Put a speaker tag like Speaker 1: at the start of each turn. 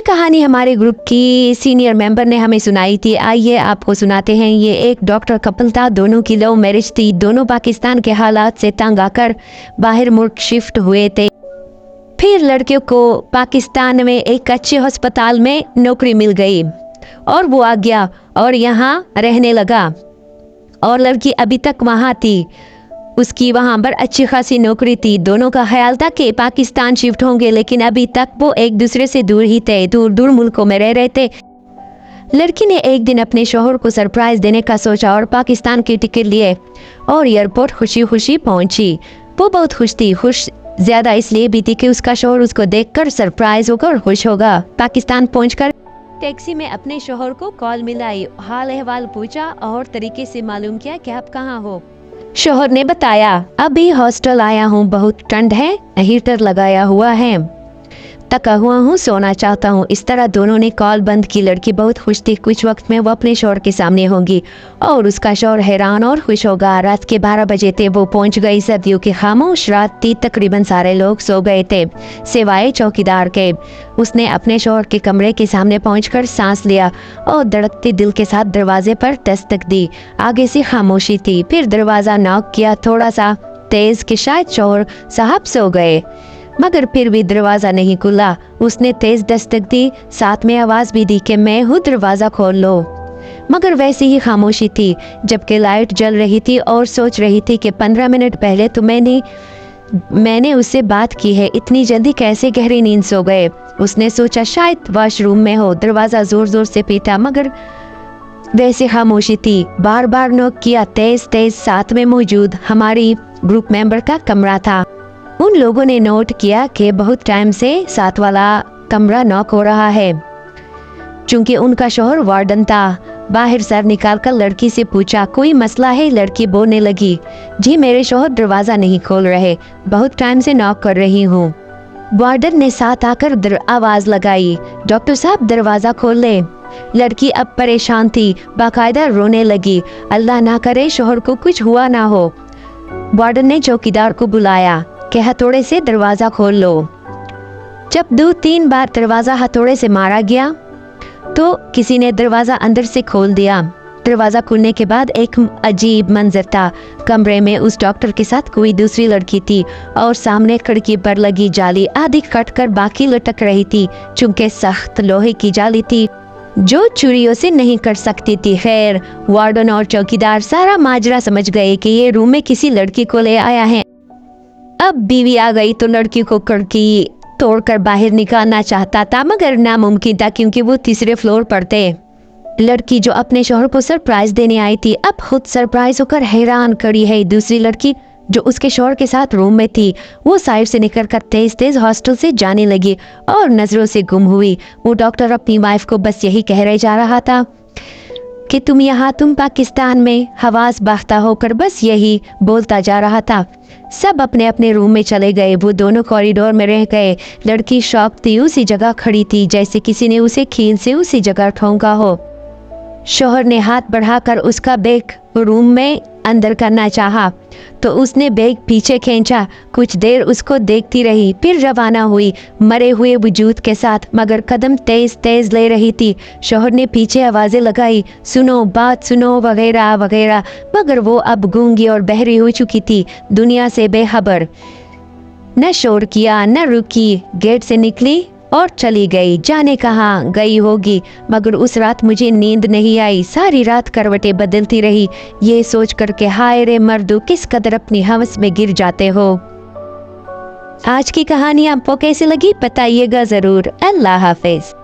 Speaker 1: कहानी हमारे ग्रुप की सीनियर मेंबर ने हमें सुनाई थी। आइए आपको सुनाते हैं। ये एक डॉक्टर कपल था, दोनों की लव मैरिज थी। दोनों पाकिस्तान के हालात से तंग आकर बाहर मुल्क शिफ्ट हुए थे। फिर लड़कियों को पाकिस्तान में एक अच्छे अस्पताल में नौकरी मिल गई और वो आ गया और यहाँ रहने लगा। और लड़की अभी तक वहाँ थी, उसकी वहाँ पर अच्छी खासी नौकरी थी। दोनों का ख्याल था कि पाकिस्तान शिफ्ट होंगे, लेकिन अभी तक वो एक दूसरे से दूर ही थे, दूर दूर मुल्कों में रह रहे थे। लड़की ने एक दिन अपने शौहर को सरप्राइज देने का सोचा और पाकिस्तान की टिकट लिए और एयरपोर्ट खुशी खुशी पहुंची। वो बहुत खुश थी, खुश ज्यादा इसलिए भी थी कि उसका शौहर उसको देखकर सरप्राइज होकर खुश होगा। पाकिस्तान पहुंचकर टैक्सी में अपने शौहर को कॉल मिलाई, हाल अहवाल पूछा और तरीके से मालूम किया कि आप कहाँ हो। शौहर ने बताया, अभी हॉस्टल आया हूँ, बहुत ठंड है, हीटर लगाया हुआ है, थका हुआ हूँ, सोना चाहता हूँ। इस तरह दोनों ने कॉल बंद की। लड़की बहुत खुश थी, कुछ वक्त में वो अपने शौहर के सामने होंगी और उसका शौहर हैरान और खुश होगा। रात के 12 बजे थे, वो पहुंच गई। सर्दियों की खामोश रात थी, तकरीबन सारे लोग सो गए थे सिवाय चौकीदार के। उसने अपने शौहर के कमरे के सामने पहुंचकर सांस लिया और धड़कते दिल के साथ दरवाजे पर दस्तक दी। आगे से खामोशी थी। फिर दरवाजा नॉक किया, थोड़ा सा तेज कि शायद शौहर साहब सो गए, मगर फिर भी दरवाजा नहीं खुला। उसने तेज दस्तक दी, साथ में आवाज भी दी कि मैं हूँ, दरवाजा खोल लो, मगर वैसी ही खामोशी थी। जबकि लाइट जल रही थी और सोच रही थी कि 15 मिनट पहले तो मैंने उससे बात की है, इतनी जल्दी कैसे गहरी नींद सो गए। उसने सोचा शायद वॉशरूम में हो। दरवाजा जोर जोर से पीटा, मगर वैसे खामोशी थी। बार बार नॉक किया, तेज तेज। साथ में मौजूद हमारी ग्रुप मेंबर का कमरा था। उन लोगों ने नोट किया कि बहुत टाइम से साथ वाला कमरा नॉक हो रहा है। चूंकि उनका शौहर वार्डन था, बाहर सर निकालकर लड़की से पूछा, कोई मसला है? लड़की बोलने लगी, जी मेरे शौहर दरवाजा नहीं खोल रहे, बहुत टाइम से नॉक कर रही हूँ। वार्डन ने साथ आकर आवाज लगाई, डॉक्टर साहब दरवाजा खोल ले। लड़की अब परेशान थी, बाकायदा रोने लगी, अल्लाह ना करे शौहर को कुछ हुआ ना हो। वार्डन ने चौकीदार को बुलाया कि हथौड़े से दरवाजा खोल लो। जब 2-3 बार दरवाजा हथौड़े से मारा गया तो किसी ने दरवाजा अंदर से खोल दिया। दरवाजा खुलने के बाद एक अजीब मंजर था। कमरे में उस डॉक्टर के साथ कोई दूसरी लड़की थी और सामने खिड़की पर लगी जाली आधी कट कर बाकी लटक रही थी। चूंकि सख्त लोहे की जाली थी जो चोरियों से नहीं कर सकती थी। खैर, वार्डन और चौकीदार सारा माजरा समझ गए कि ये रूम में किसी लड़की को ले आया है। अब बीवी आ गई तो लड़की को खिड़की तोड़कर बाहर निकालना चाहता था, मगर नामुमकिन था क्योंकि वो तीसरे फ्लोर पर थे। लड़की जो अपने शौहर को सरप्राइज देने आई थी, अब खुद सरप्राइज होकर हैरान खड़ी है। दूसरी लड़की जो उसके शौहर के साथ रूम में थी, वो साइड से निकलकर तेज तेज हॉस्टल से जाने लगी और नजरों से गुम हुई। वो डॉक्टर अपनी वाइफ को बस यही कह रहे जा रहा था कि तुम यहाँ, तुम पाकिस्तान में, हवास बहता होकर बस यही बोलता जा रहा था। सब अपने अपने रूम में चले गए। वो दोनों कॉरिडोर में रह गए। लड़की शॉक थी, उसी जगह खड़ी थी जैसे किसी ने उसे खील से उसी जगह ठोंका हो। शौहर ने हाथ बढ़ाकर उसका बैग रूम में अंदर करना चाहा तो उसने बैग पीछे खींचा। कुछ देर उसको देखती रही, फिर रवाना हुई मरे हुए वजूद के साथ, मगर कदम तेज तेज ले रही थी। शौहर ने पीछे आवाजें लगाई, सुनो, बात सुनो, वगैरह वगैरह, मगर वो अब गूंगी और बहरी हो चुकी थी, दुनिया से बेखबर। न शोर किया न रुकी, गेट से निकली और चली गई। जाने कहाँ गई होगी, मगर उस रात मुझे नींद नहीं आई। सारी रात करवटें बदलती रही, ये सोच कर के हाय रे मर्दो, किस कदर अपनी हवस में गिर जाते हो। आज की कहानी आपको कैसी लगी बताइएगा जरूर। अल्लाह हाफिज।